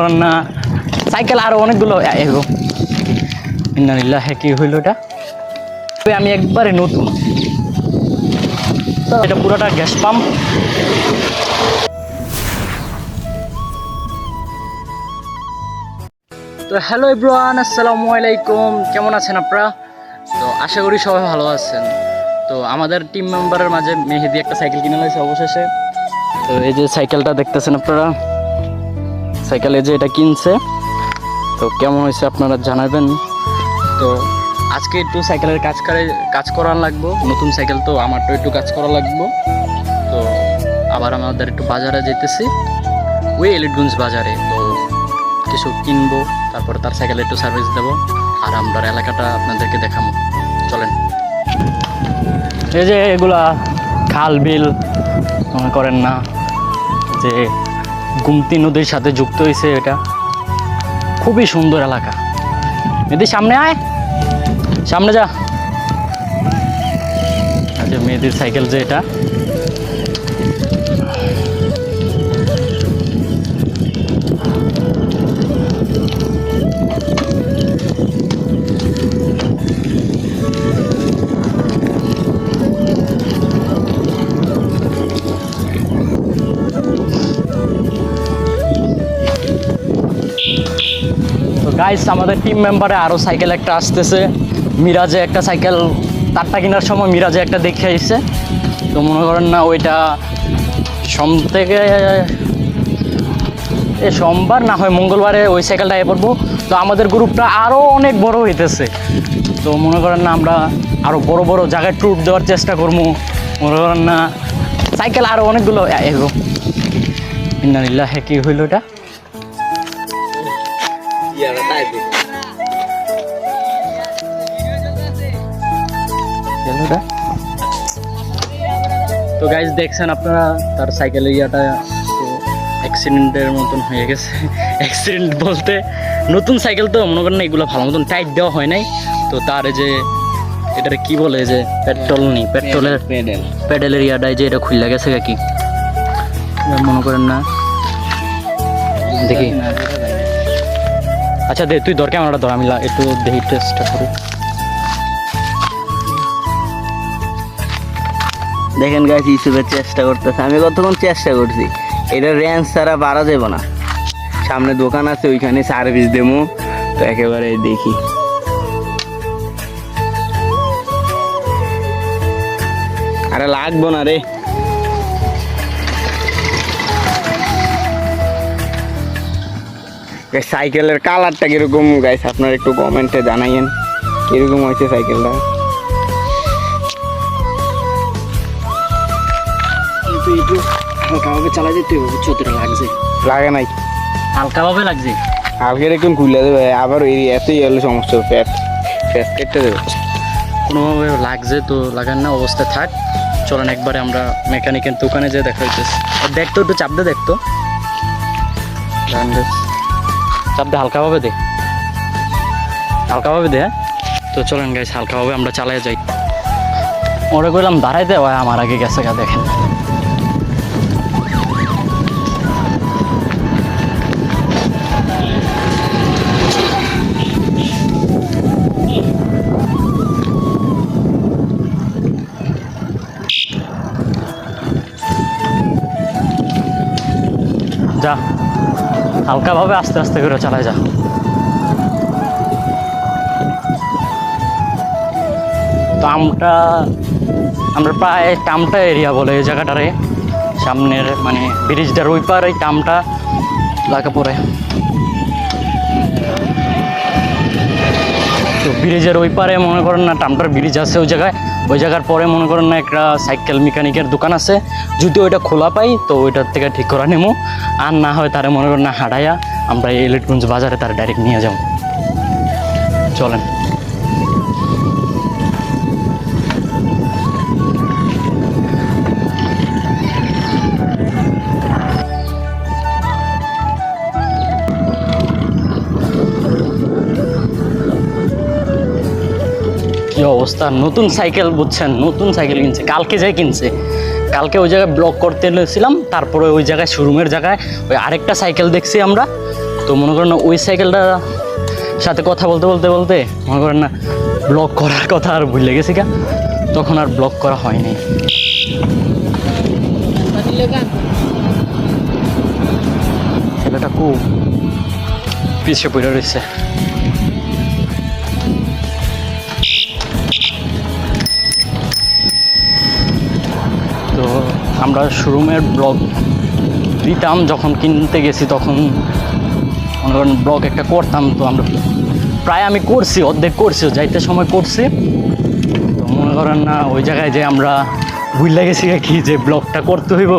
করেন না সাইকেল আরো অনেকগুলো এগো ইন্নালিল্লাহি কি হইল এটা আমি একবারে নতুন তো এটা পুরোটা গ্যাস পাম্প। তো হ্যালো এভরিওয়ান, আসসালামু আলাইকুম। কেমন আছেন আপনারা? তো আশা করি সবাই ভালো আছেন। তো আমাদের টিম মেম্বারের মাঝে মেহেদি একটা সাইকেল কিনে নিয়েছে অবশেষে। তো এই যে সাইকেলটা দেখতেছেন আপনারা, সাইকেল এই যে এটা কিনছে। তো কেমন হয়েছে আপনারা জানাবেন। তো আজকে একটু সাইকেলের কাজ করার লাগবো, নতুন সাইকেল তো আমার তো একটু কাজ করা লাগবো। তো আবার আমাদের একটু বাজারে যেতেছি, ওই এলিটগঞ্জ বাজারে। তো কিছু কিনবো, তারপর তার সাইকেলে একটু সার্ভিস দেবো, আর আমরা এলাকাটা আপনাদেরকে দেখাবো। চলেন। এই যে এগুলা খাল বিল মনে করেন না যে গুমতি নদীর সাথে যুক্ত হয়েছে, এটা খুবই সুন্দর এলাকা। মেয়েদি সামনে আয়, সামনে যা। আচ্ছা মেয়েদির সাইকেল যে এটা, গাইস আমাদের টিম মেম্বারে আরও সাইকেল একটা আসতেছে, মিরাজে একটা সাইকেল, তারটা কেনার সময় মিরাজে একটা দেখে আসছে। তো মনে করেন না ওইটা সোমবার না হয় মঙ্গলবারে ওই সাইকেলটা পড়বো। তো আমাদের গ্রুপটা আরও অনেক বড় হইতেছে। তো মনে করেন না আমরা আরও বড় বড় জায়গায় ট্যুর দেওয়ার চেষ্টা করবো। মনে করেন না সাইকেল আরও অনেকগুলো এগো ইন্নালিল্লাহি কি হইল এটা তো গাইজ দেখছেন আপনারা তার সাইকেলের ইয়াটা তো অ্যাক্সিডেন্টের মতন হয়ে গেছে। অ্যাক্সিডেন্ট বলতে নতুন সাইকেল তো মনে করেন না এগুলো ভালো মতন টাইট দেওয়া হয় নাই। তো তার যে এটার কি বলে যে প্যাডেলের ইয়াটাই যে এটা খুললা গেছে কি মনে করেন না। দেখি আচ্ছা দে তুই দরকার ক্যামেরাটা ধর, আমি একটু দেখি টেস্টটা করি। দেখেন গাইস ইউটিউবের চেষ্টা করতেছে, আমি কতক্ষণ চেষ্টা করছি। এটা রেঞ্জ ছাড়া পারা যাবে না। সামনে দোকান আছে, ওইখানে সার্ভিস দেবো। তো একেবারে দেখি আরে লাগবো না রে। সাইকেলের কালারটা কিরকম গাইস আপনারা একটু কমেন্টে জানাইয়েন কিরকম হয়েছে সাইকেলটা। একটু হালকাভাবে চালাই দিতে হবে, চোখটা লাগছে। লাগে নাই, হালকাভাবে লাগছে। হালকা একদম খুলে দেবে, আবার এই এতই হলে সমস্যা, ফ্যাট কেটে দেবে। কোনোভাবে লাগছে তো লাগান না, অবস্থায় থাক। চলেন একবারে আমরা মেকানিকের দোকানে যেয়ে দেখা হইতেছে। দেখতো একটু চাপ দে, দেখতো চাপ দে, হালকাভাবে দে, হালকাভাবে দে। হ্যাঁ তো চলেন গাইস হালকাভাবে আমরা চালাই যাই। ওরা করলাম দাঁড়াইতে হয়, আমার আগে গেছে গা। দেখেন যা, হালকাভাবে আস্তে আস্তে করে চালায় যা। তো আমরা প্রায় টামটা এরিয়া বলে এই জায়গাটারে, সামনের মানে ব্রিজটার ওই পার এই টামটা লাগা পড়ে। তো ব্রিজের ওই পারে মনে করেন না টামটার ব্রিজ আছে ওই জায়গায়, ওই জায়গার পরে মনে করেন না একটা সাইকেল মেকানিকের দোকান আছে। যদি ওইটা খোলা পাই তো ওইটার থেকে ঠিক করা নেবো, আর না হয় তারা মনে করেন না হাঁটাইয়া আমরা এই এলিটগঞ্জ বাজারে তারা ডাইরেক্ট নিয়ে যাবো। চলেন। কি অবস্থা, নতুন সাইকেল বুঝছেন, নতুন সাইকেল কিনছে, কালকে যাই কিনছে। কালকে ওই জায়গায় ব্লক করতে নিয়েছিলাম, তারপরে ওই জায়গায় শোরুমের জায়গায় ওই আরেকটা সাইকেল দেখছি আমরা, তো মনে করেন না ওই সাইকেলটা সাথে কথা বলতে বলতে বলতে মনে করেন না ব্লগ করার কথা আর ভুলে গেছি গা, তখন আর ব্লগ করা হয়নি। ছেলেটা খুব পিছিয়ে পড়ে রয়েছে। তো আমরা শোরুমের ব্লগ দিতাম, যখন কিনতে গেছি তখন মনে করেন ব্লগ একটা করতাম। তো আমরা প্রায় আমি করছি, অর্ধেক করছি, যাইতে সময় করছি। তো মনে করেন না ওই জায়গায় যে আমরা ভুলে গেছি কি যে ব্লগটা করতে হইব,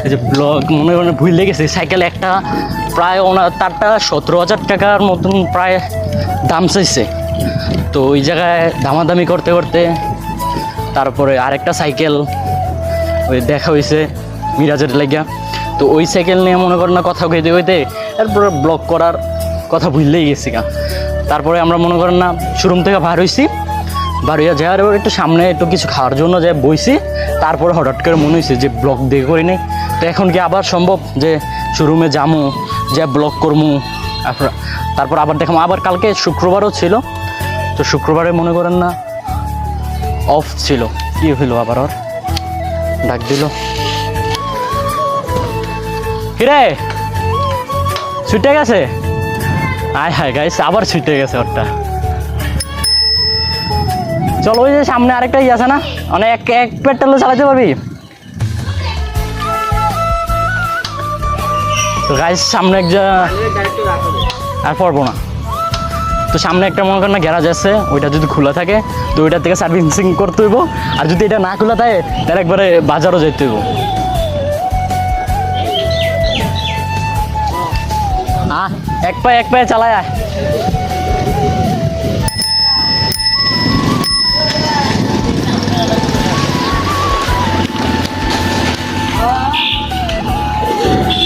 এই যে ব্লগ মনে করেন ভুলে গেছি। সাইকেল একটা প্রায় তারটা 17,000 টাকার মতন প্রায় দাম চাইছে। তো ওই জায়গায় দামাদামি করতে করতে তারপরে আরেকটা সাইকেল ওই দেখা হয়েছে মিরাজের লাগিয়া। তো ওই সাইকেল নিয়ে মনে করেন না কথা কইতে হইতে তারপরে ব্লগ করার কথা ভুললেই গেছি গা। তারপরে আমরা মনে করেন না শোরুম থেকে বার হয়েছি, বার হইয়া যাওয়ার এবার একটু সামনে একটু কিছু খাওয়ার জন্য যাই বইছি। তারপরে হঠাৎ করে মনে হয়েছে যে ব্লগ দেখে করি নাই। তো এখন কি আবার সম্ভব যে শোরুমে যামু, যে ব্লগ করমু, তারপর আবার দেখাম। আবার কালকে শুক্রবারও ছিল, তো শুক্রবারে মনে করেন না অফ ছিল। কি হইলো আবার ওর ডাক দিল, কিরে ছুটে গেছে? আয় হায় গাইস, আবার ছুটে গেছে ওরটা। চলো ওই যে সামনে আরেকটা ই আছে না, মানে এক পেট্রোলে চালাতে পারবি। তো গাইস সামনে আর পড়বো না। তো সামনে একটা মনে করেন না গ্যারাজ আছে, ওইটা যদি খোলা থাকে তো ওইটার থেকে সার্ভিসিং করতে হইব। আর যদি এটা না খোলা থাকে তাহলে একবারে বাজারও যেতে হইব। এক পায়ে চালায় আয়।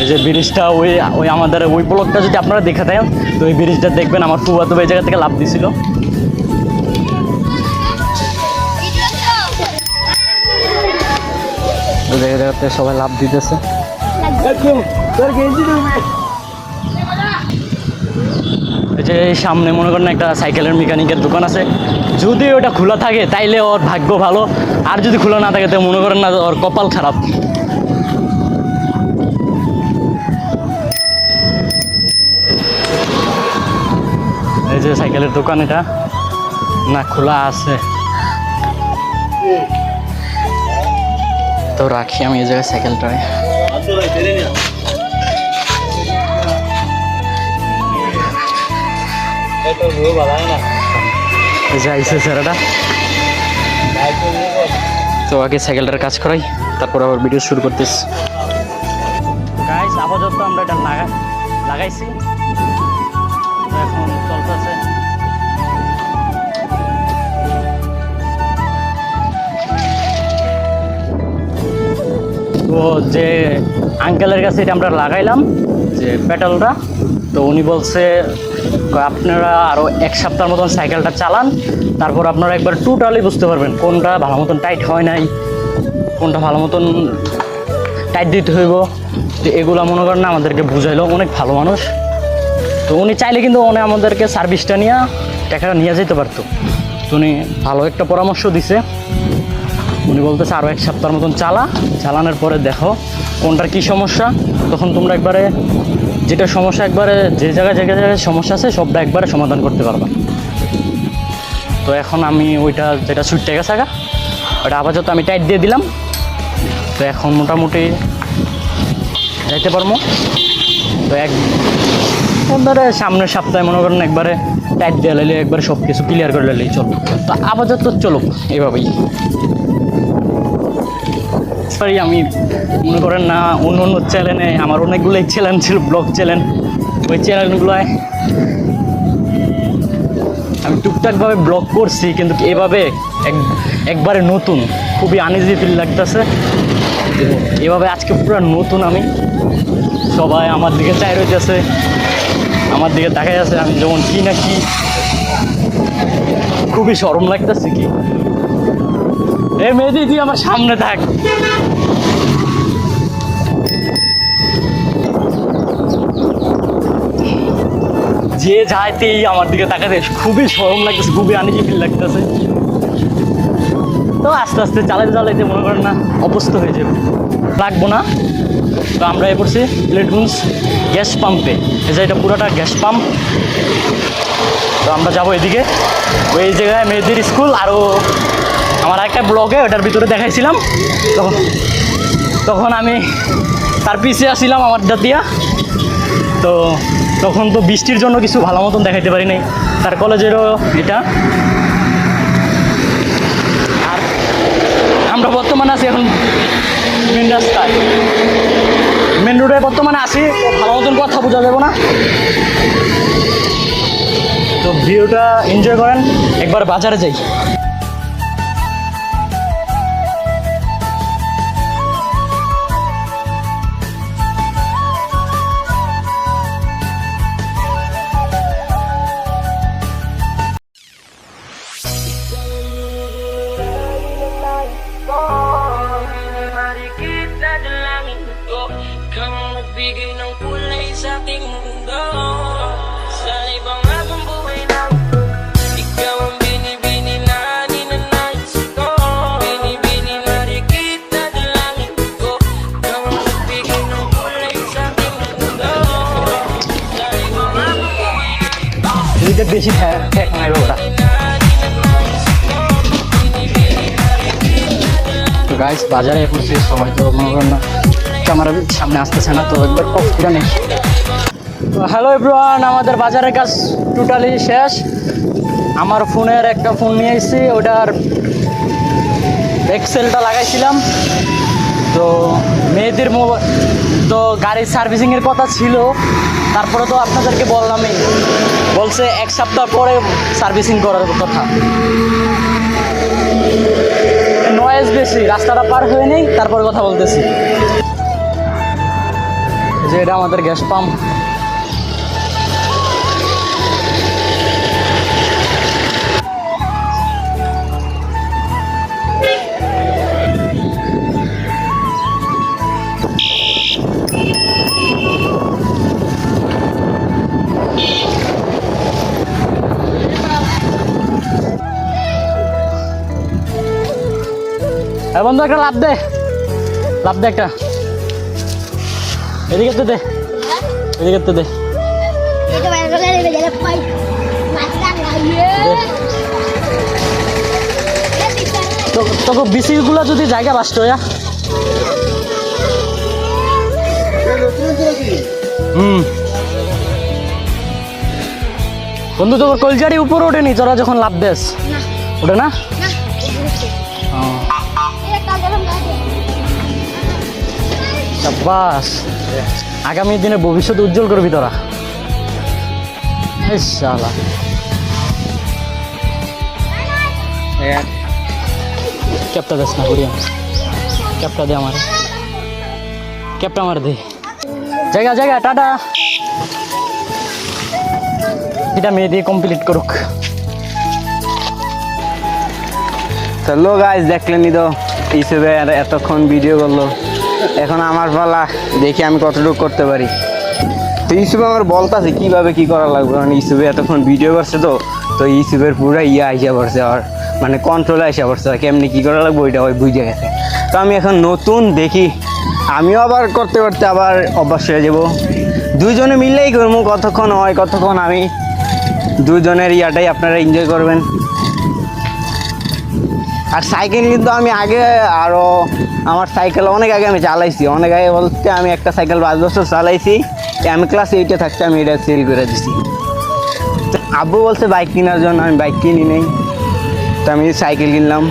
এই যে ব্রিজটা ওই আমাদের ওই ব্লকটা যদি আপনারা দেখে থাকেন তো ওই ব্রিজটা দেখবেন আমার ফুয়াতো এই জায়গা থেকে লাভ দিছিল। ওই জায়গাতে সবাই লাভ দিতেছে। এই যে সামনে মনে করেন একটা সাইকেলের মেকানিকের দোকান আছে, যদি ওটা খোলা থাকে তাইলে ওর ভাগ্য ভালো, আর যদি খোলা না থাকে তো মনে করেন না ওর কপাল খারাপ। এই যে সাইকেলের দোকান, এটা না খোলা আছে। তো রাখি আমি এই জায়গায় সাইকেলটায়। যাইছে স্যারটা, তো আগে সাইকেলটার কাজ করাই, তারপর আবার ভিডিও শুরু করতেছি। গাইস আপাতত আমরা এটা লাগাইছি, এখন চলতেছে। তো যে আঙ্কেলের কাছে এটা আমরা লাগাইলাম যে পেট্রোলটা, তো উনি বলছে আপনারা আরও 1 সপ্তাহের মতন সাইকেলটা চালান, তারপর আপনারা একবার টোটালি বুঝতে পারবেন কোনটা ভালো মতন টাইট হয় নাই, কোনটা ভালো মতন টাইট দিতে হইব। তো এগুলো মনে করেন না আমাদেরকে বুঝাইলো, অনেক ভালো মানুষ। তো উনি চাইলে কিন্তু উনি আমাদেরকে সার্ভিসটা নিয়ে টাকাটা নিয়ে যেতে পারতো। তো উনি ভালো একটা পরামর্শ দিছে। উনি বলতেছে আরও 1 সপ্তাহের মতন চালানোর পরে দেখো কোনটার কী সমস্যা, তখন তোমরা একবারে যেটা সমস্যা একবারে যে জায়গায় সমস্যা আছে সবটা একবারে সমাধান করতে পারবা। তো এখন আমি ওইটা যেটা ছুটে গেছে ওটা আপাতত আমি টাইট দিয়ে দিলাম। তো এখন মোটামুটি যাইতে পারবো। তো একবারে সামনের সপ্তাহে মনে করেন একবারে টাইট দিয়ে লাইলে একবারে সব কিছু ক্লিয়ার করে লাইলেই চলো। তো আপাতত চলো এইভাবেই। আমি মনে করেন না অন্য চ্যানেলে আমার অনেকগুলোই চ্যানেল ছিল, ব্লগ চ্যানেল, ওই চ্যানেলগুলোয় আমি টুকটাকভাবে ব্লগ করছি, কিন্তু এভাবে একবারে নতুন, খুবই আনইজি ফিল লাগতেছে। এভাবে আজকে পুরো নতুন আমি, সবাই আমার দিকে চাই রইতেছে, আমার দিকে তাকাই আছে, আমি যেমন কি না কি খুবই শরম লাগতেছে। কি এ মেয়েদি তুই আমার সামনে থাক। যে যাইতেই আমার দিকে তাকাতে খুবই শরম লাগতেছে, খুবই আনিজি ফিল লাগতেছে। তো আস্তে আস্তে চালাইতে চালাইতে মনে করেন না অবস্থা হয়ে যাবে, লাগবো না। তো আমরা এ করছি প্লেটুন্স গ্যাস পাম্পে, এই যে এটা পুরোটা গ্যাস পাম্প। তো আমরা যাবো এদিকে, ওই জায়গায় মেয়েদের স্কুল। আরও আমার একটা ব্লগে ওটার ভিতরে দেখাইছিলাম, তখন তখন আমি তার পিছিয়ে আসছিলাম আমার জাতিয়া। তো তখন তো বৃষ্টির জন্য কিছু ভালো মতন দেখাইতে পারি নাই। তার কলেজেরও এটা। আর আমরা বর্তমানে আছি এখন মেন রাস্তায়, মেন রোডে বর্তমানে আছি। তো ভালো মতন কথা বোঝা যাবে না, তো ভিউটা এনজয় করেন। একবার বাজারে যাই। Mari kita dalangin ko kang magbigay ng kulay sa aking mundo. Sa ibang habang buhay lang, ikaw ang binibini na ninanais ko. Binibini, mari kita dalangin ko kang magbigay ng kulay sa aking mundo. Sa ibang habang buhay lang, এদিকে বেশি ঠেক নাই ওরা। তো guys বাজারে পড়ছি, সবাই তো মনে করেন না ক্যামেরার সামনে আসতেছে না, তো একবার কফিটা নেই। তো হ্যালো এভরিওয়ান, আমাদের বাজারের কাজ টোটালি শেষ। আমার ফোনের একটা ফোন নিয়ে এসেছি, ওটার এক্সেলটা লাগাইছিলাম। তো মেয়েদের মোবাইল, তো গাড়ির সার্ভিসিংয়ের কথা ছিল, তারপরে তো আপনাদেরকে বললামই, বলছে 1 সপ্তাহ পরে সার্ভিসিং করার কথা। নয়েজ বেশি, রাস্তাটা পার হয়ে নেই, তারপর কথা বলতেছি। যে এটা আমাদের গ্যাস পাম্প। বন্ধু একটা লাভ দে, লাভ দে একটা। এদিকে তো দে, এদিকে তো দে। তোকে বিসিগুলো যদি জায়গা বাসত ইয়া। বন্ধু তোর কলজারি উপরে ওঠেনি তোরা যখন লাভ দেস? ওঠে না? বাস আগামী দিনে ভবিষ্যৎ উজ্জ্বল করবি তোরা। শালা ক্যাপটা দেস না, হরিয়াম ক্যাপটা দে আমার, ক্যাপটা আমার দে। জায়গা জায়গা টাটা। এটা মেয়ে দিয়ে কমপ্লিট করুক। চলো গাইস, দেখলেনি তো হিসেবে এতক্ষণ ভিডিও করলো। এখন আমার পালা, দেখি আমি কতটুকু করতে পারি। তো ইউসুফ আমার বলতেছে কীভাবে কী করা লাগবে, মানে ইউসুফে এতক্ষণ ভিডিও করছে, তো ইউসুফের পুরো আইসা পড়ছে, আর মানে কন্ট্রোলে আইসা পড়ছে, কেমনি কী করা লাগবে ওইটা ওই বুঝে গেছে। তো আমি এখন নতুন দেখি, আমিও আবার করতে করতে আবার অভ্যাস হয়ে যাবো। দুজনে মিললেই করবো, কতক্ষণ হয় কতক্ষণ আমি, দুজনের ইয়াটাই আপনারা এনজয় করবেন। আর সাইকেল কিন্তু আমি আগে আরও, আমার সাইকেল অনেক আগে আমি চালাইছি, অনেক আগে বলতে আমি একটা সাইকেল 5 বছর চালাইছি। আমি ক্লাস 8-এ থাকতে আমি এটা সেল করে দিছি। তো আব্বু বলছে বাইক কেনার জন্য, আমি বাইক কিনি নেই, তো আমি সাইকেল কিনলাম।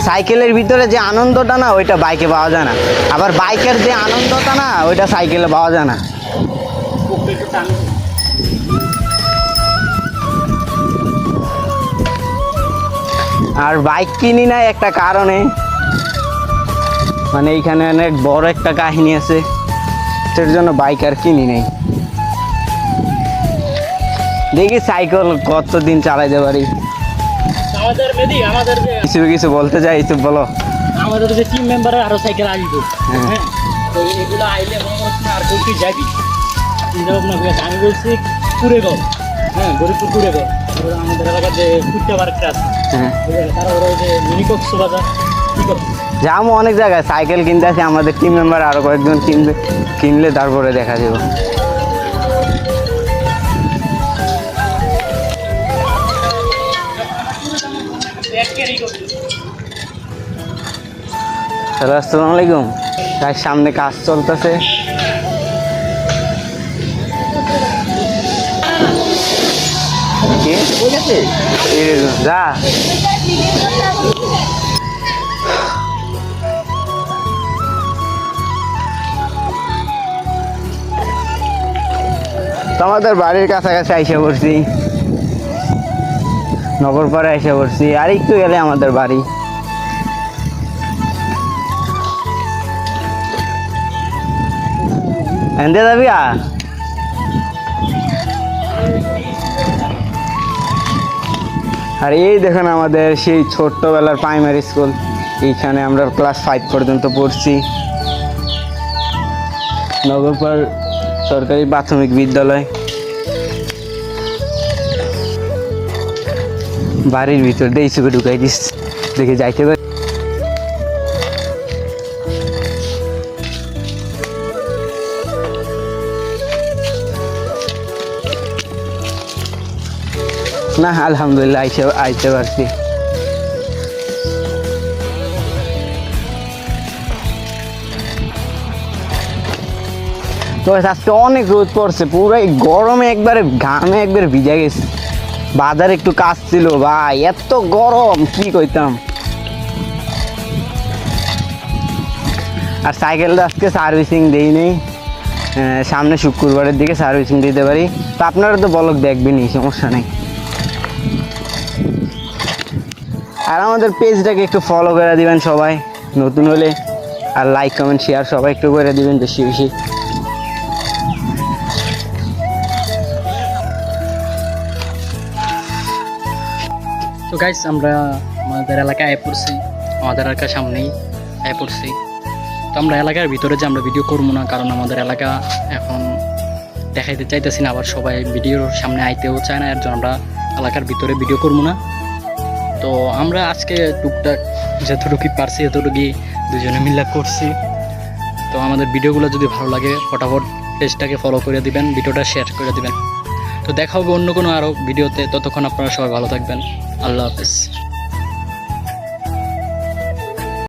সাইকেলের ভিতরে যে আনন্দটা না, ওইটা বাইকে পাওয়া যায় না, আবার বাইকের যে আনন্দটা না, ওইটা সাইকেলে পাওয়া যায় না। আর বাইক কিনি না একটা কারণে, মানে এইখানে অনেক বড় একটা কাহিনী আছে, সেটার জন্য বাইক আর কিনি নেই। দেখি সাইকেল কতদিন চালাইতে পারি। আমাদের মেদি, আমাদের কিছু কিছু বলতে চাই, কিছু বলো। আমাদের যে টিম মেম্বারের আরো সাইকেল আসবে, হ্যাঁ, তো এগুলো আইলে মনে হচ্ছে আর কোথায় যাবি চিন্তা ভাবনা করে। আমি বলছি কুড়েগাঁও, হ্যাঁ গরিবপুর ঘুরে গো আমাদের এলাকার যে ফুটটা পার্কটা আছে হ্যাঁ তারপরে ওই যে মিনি কক্সবাজার কি করছে যাবো অনেক জায়গায়, সাইকেল কিনতে আছে আমাদের টিম মেম্বার, আরো কয়েকজন কিনলে তারপরে দেখা যাবে। হ্যালো আসসালামু আলাইকুম। তার সামনে কাজ চলতেছে। যা তো আমাদের বাড়ির কাছাকাছি আইসা পড়ছি, নগরপাড়ে আইসা পড়ছি, আর একটু গেলে আমাদের বাড়ি। এনতে যাবি আর এই দেখেন আমাদের সেই ছোট্টবেলার প্রাইমারি স্কুল, এইখানে আমরা ক্লাস 5 পর্যন্ত পড়ছি। নগরপাড় সরকারি প্রাথমিক বিদ্যালয়। বাড়ির ভিতর দিয়ে ইসুকে ঢুকাই দিস, দেখে যাইতে পারি না। আলহামদুলিল্লাহ আইতে পারছি। তো আজকে অনেক রোদ পড়ছে, পুরো গরমে একবারে ঘামে একবারে ভিজে গেছে। বাজারে একটু কাজ ছিল ভাই, এত গরম কি কইতাম। আর সাইকেলটা আজকে সার্ভিসিং দেই নেই, সামনে শুক্রবারের দিকে সার্ভিসিং দিতে পারি। তো আপনারা তো ব্লগ দেখবেনই, সমস্যা নেই। আর আমাদের পেজটাকে একটু ফলো করে দিবেন সবাই নতুন হলে, আর লাইক কমেন্ট শেয়ার সবাই একটু করে দিবেন বেশি বেশি। তো গাইস আমরা আমাদের এলাকায় আয় পড়ছি, আমাদের এলাকার সামনেই আয় পড়ছি। তো আমরা এলাকার ভিতরে যে আমরা ভিডিও করবো না, কারণ আমাদের এলাকা এখন দেখাইতে চাইতেছি না, আবার সবাই ভিডিওর সামনে আইতেও চায় না, এর জন্য আমরা এলাকার ভিতরে ভিডিও করবো না। তো আমরা আজকে টুকটাক যতটুকু পারছি এতটুকুই দুজনে মিলে করছি। তো আমাদের ভিডিওগুলো যদি ভালো লাগে ফটাফট পেজটাকে ফলো করে দিবেন, ভিডিওটা শেয়ার করে দিবেন। তো দেখা হবে অন্য কোনো আরও ভিডিওতে, ততক্ষণ আপনারা সবাই ভালো থাকবেন। আল্লাহ হাফেজ।